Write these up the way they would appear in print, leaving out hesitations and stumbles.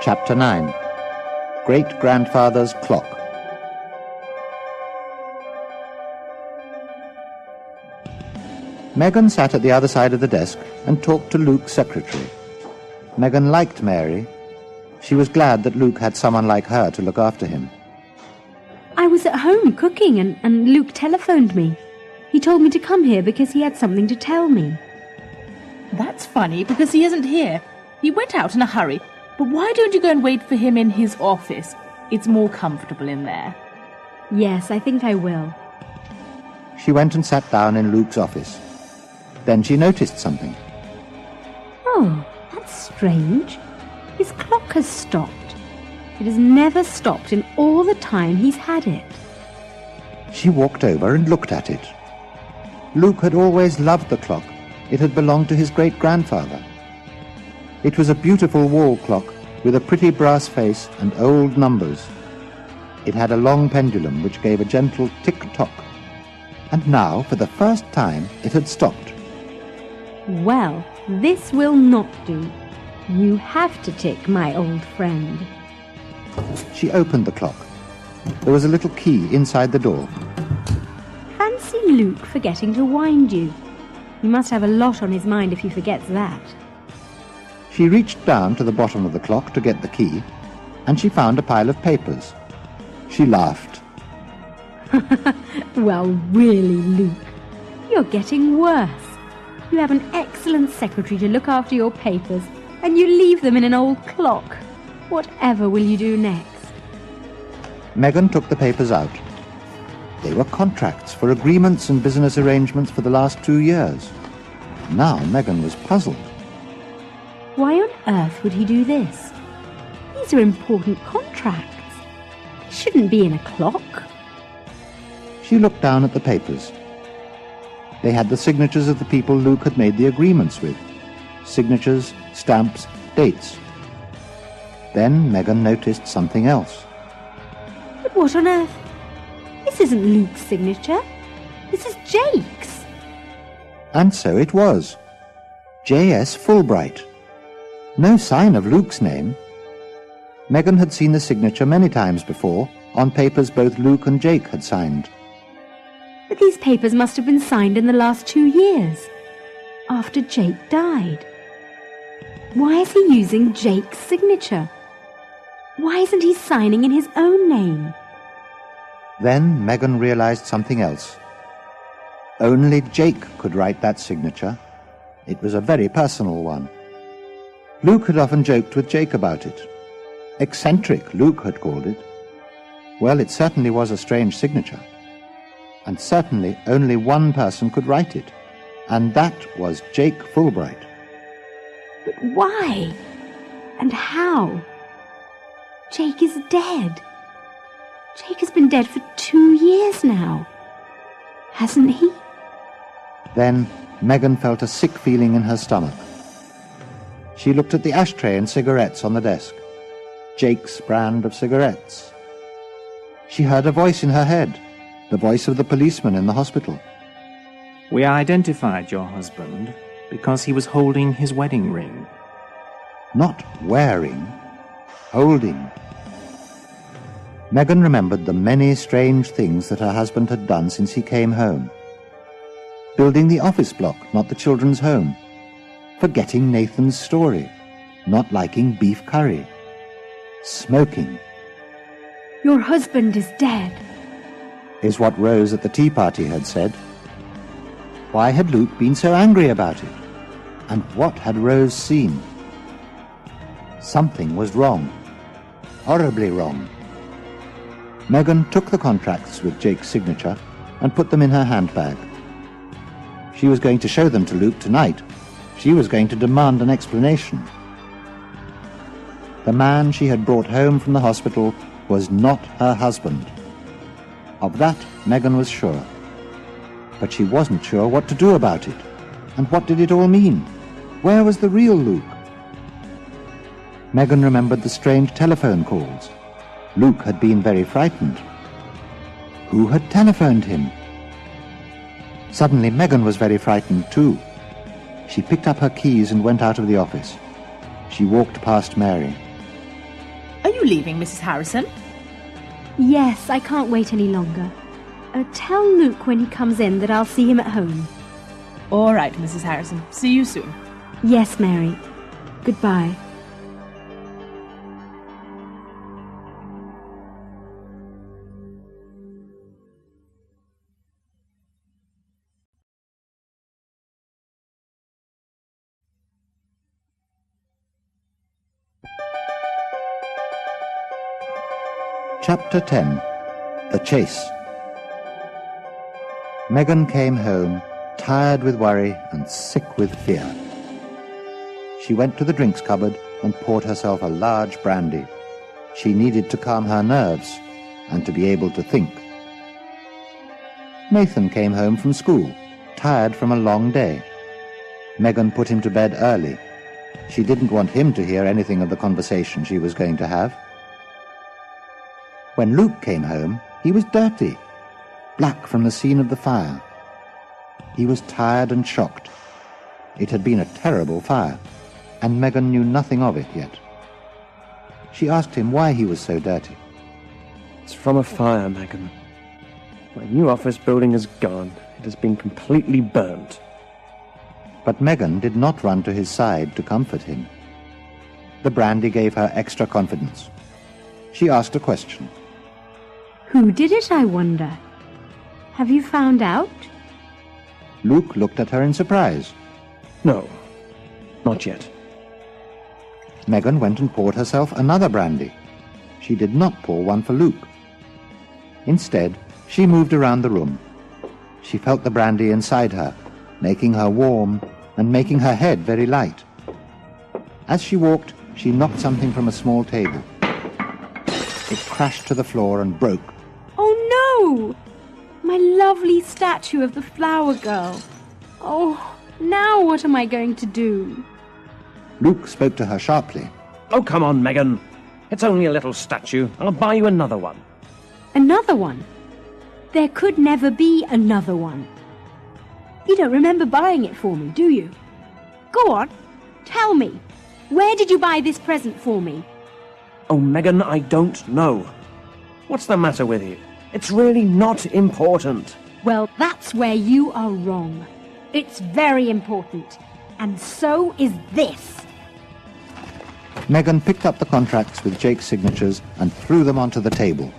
Chapter 9. Great-Grandfather's Clock. Megan sat at the other side of the desk and talked to Luke's secretary. Megan liked Mary. She was glad that Luke had someone like her to look after him. I was at home cooking and Luke telephoned me. He told me to come here because he had something to tell me. That's funny, because he isn't here. He went out in a hurry. But why don't you go and wait for him in his office? It's more comfortable in there. Yes, I think I will. She went and sat down in Luke's office. Then she noticed something. Oh, that's strange. His clock has stopped. It has never stopped in all the time he's had it. She walked over and looked at it. Luke had always loved the clock. It had belonged to his great-grandfather. It was a beautiful wall clock with a pretty brass face and old numbers. It had a long pendulum which gave a gentle tick-tock. And now, for the first time, it had stopped. Well, this will not do. You have to tick, my old friend. She opened the clock. There was a little key inside the door. Fancy Luke forgetting to wind you. He must have a lot on his mind if he forgets that. She reached down to the bottom of the clock to get the key, and she found a pile of papers. She laughed. Well, really, Luke, you're getting worse. You have an excellent secretary to look after your papers, and you leave them in an old clock. Whatever will you do next? Megan took the papers out. They were contracts for agreements and business arrangements for the last 2 years. Now Megan was puzzled. Why on earth would he do this? These are important contracts. They shouldn't be in a clock. She looked down at the papers. They had the signatures of the people Luke had made the agreements with. Signatures, stamps, dates. Then Megan noticed something else. But what on earth? This isn't Luke's signature. This is Jake's. And so it was. J.S. Fulbright. No sign of Luke's name. Megan had seen the signature many times before, on papers both Luke and Jake had signed. But these papers must have been signed in the last 2 years, after Jake died. Why is he using Jake's signature? Why isn't he signing in his own name? Then Megan realized something else. Only Jake could write that signature. It was a very personal one. Luke had often joked with Jake about it. Eccentric, Luke had called it. Well, it certainly was a strange signature. And certainly only one person could write it, and that was Jake Fulbright. But why? And how? Jake is dead. Jake has been dead for 2 years now. Hasn't he? Then Megan felt a sick feeling in her stomach. She looked at the ashtray and cigarettes on the desk. Jake's brand of cigarettes. She heard a voice in her head, the voice of the policeman in the hospital. We identified your husband because he was holding his wedding ring. Not wearing, holding. Megan remembered the many strange things that her husband had done since he came home. Building the office block, not the children's home. Forgetting Nathan's story. Not liking beef curry. Smoking. Your husband is dead, is what Rose at the tea party had said. Why had Luke been so angry about it? And what had Rose seen? Something was wrong. Horribly wrong. Megan took the contracts with Jake's signature and put them in her handbag. She was going to show them to Luke tonight. She was going to demand an explanation. The man she had brought home from the hospital was not her husband. Of that, Megan was sure. But she wasn't sure what to do about it. And what did it all mean? Where was the real Luke? Megan remembered the strange telephone calls. Luke had been very frightened. Who had telephoned him? Suddenly Megan was very frightened too. She picked up her keys and went out of the office. She walked past Mary. leaving, Mrs. Harrison? Yes, I can't wait any longer. Tell Luke when he comes in that I'll see him at home. All right, Mrs. Harrison. See you soon. Yes, Mary. Goodbye. Chapter 10. The Chase. Megan came home, tired with worry and sick with fear. She went to the drinks cupboard and poured herself a large brandy. She needed to calm her nerves and to be able to think. Nathan came home from school, tired from a long day. Megan put him to bed early. She didn't want him to hear anything of the conversation she was going to have. When Luke came home, he was dirty, black from the scene of the fire. He was tired and shocked. It had been a terrible fire, and Megan knew nothing of it yet. She asked him why he was so dirty. It's from a fire, Megan. My new office building is gone. It has been completely burnt. But Megan did not run to his side to comfort him. The brandy gave her extra confidence. She asked a question. Who did it, I wonder? Have you found out? Luke looked at her in surprise. No, not yet. Megan went and poured herself another brandy. She did not pour one for Luke. Instead, she moved around the room. She felt the brandy inside her, making her warm and making her head very light. As she walked, she knocked something from a small table. It crashed to the floor and broke. Oh no! My lovely statue of the flower girl. Oh, now what am I going to do? Luke spoke to her sharply. Oh, come on, Megan. It's only a little statue. I'll buy you another one. Another one? There could never be another one. You don't remember buying it for me, do you? Go on, tell me. Where did you buy this present for me? Oh, Megan, I don't know. What's the matter with you? It's really not important. Well, that's where you are wrong. It's very important. And so is this. Megan picked up the contracts with Jake's signatures and threw them onto the table.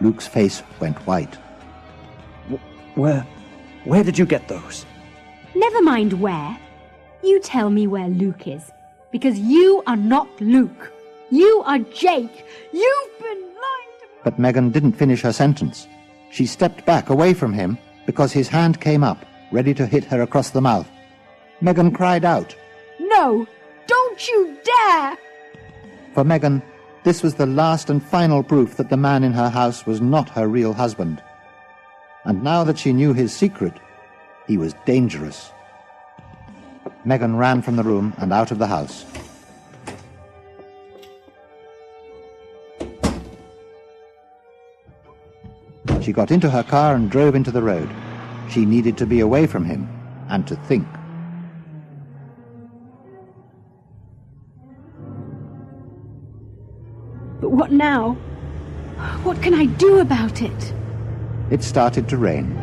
Luke's face went white. Where did you get those? Never mind where. You tell me where Luke is. Because you are not Luke. You are Jake. You've been lying to me. But Megan didn't finish her sentence. She stepped back away from him because his hand came up, ready to hit her across the mouth. Megan cried out. No, don't you dare! For Megan, this was the last and final proof that the man in her house was not her real husband. And now that she knew his secret, he was dangerous. Megan ran from the room and out of the house. She got into her car and drove into the road. She needed to be away from him and to think. But what now? What can I do about it? It started to rain.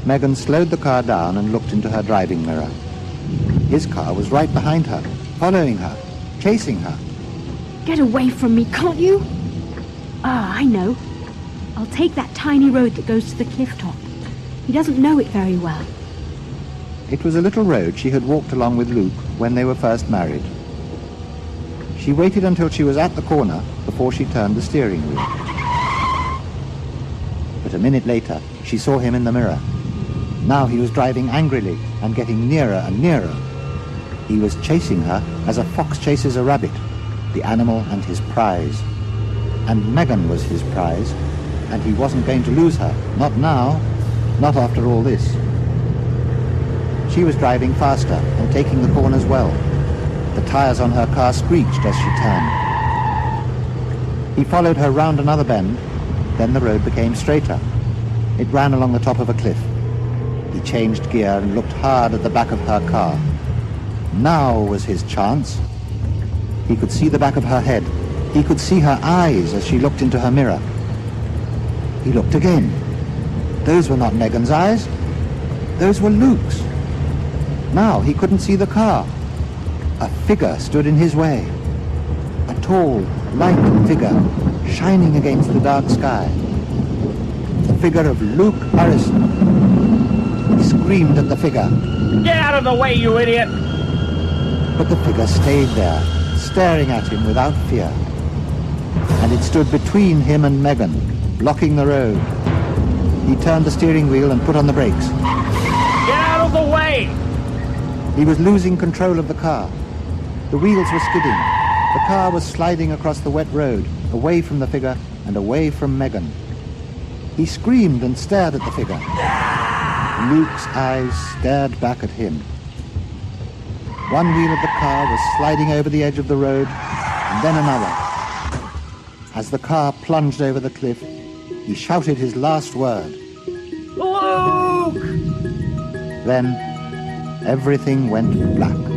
Megan slowed the car down and looked into her driving mirror. His car was right behind her, following her, chasing her. Get away from me, can't you? Ah, I know. I'll take that tiny road that goes to the cliff top. He doesn't know it very well. It was a little road she had walked along with Luke when they were first married. She waited until she was at the corner before she turned the steering wheel. But a minute later, she saw him in the mirror. Now he was driving angrily and getting nearer and nearer. He was chasing her as a fox chases a rabbit, the animal and his prize. And Megan was his prize, and he wasn't going to lose her. Not now. Not after all this. She was driving faster and taking the corners well. The tires on her car screeched as she turned. He followed her round another bend. Then the road became straighter. It ran along the top of a cliff. He changed gear and looked hard at the back of her car. Now was his chance. He could see the back of her head, He could see her eyes as she looked into her mirror. He looked again. Those were not Megan's eyes. Those were Luke's. Now he couldn't see the car. A figure stood in his way. A tall, light figure, shining against the dark sky. The figure of Luke Harrison. He screamed at the figure. Get out of the way, you idiot! But the figure stayed there, staring at him without fear. And it stood between him and Megan, blocking the road. He turned the steering wheel and put on the brakes. Get out of the way! He was losing control of the car. The wheels were skidding. The car was sliding across the wet road, away from the figure and away from Megan. He screamed and stared at the figure. Luke's eyes stared back at him. One wheel of the car was sliding over the edge of the road, and then another. As the car plunged over the cliff, he shouted his last word. Luke! Then everything went black.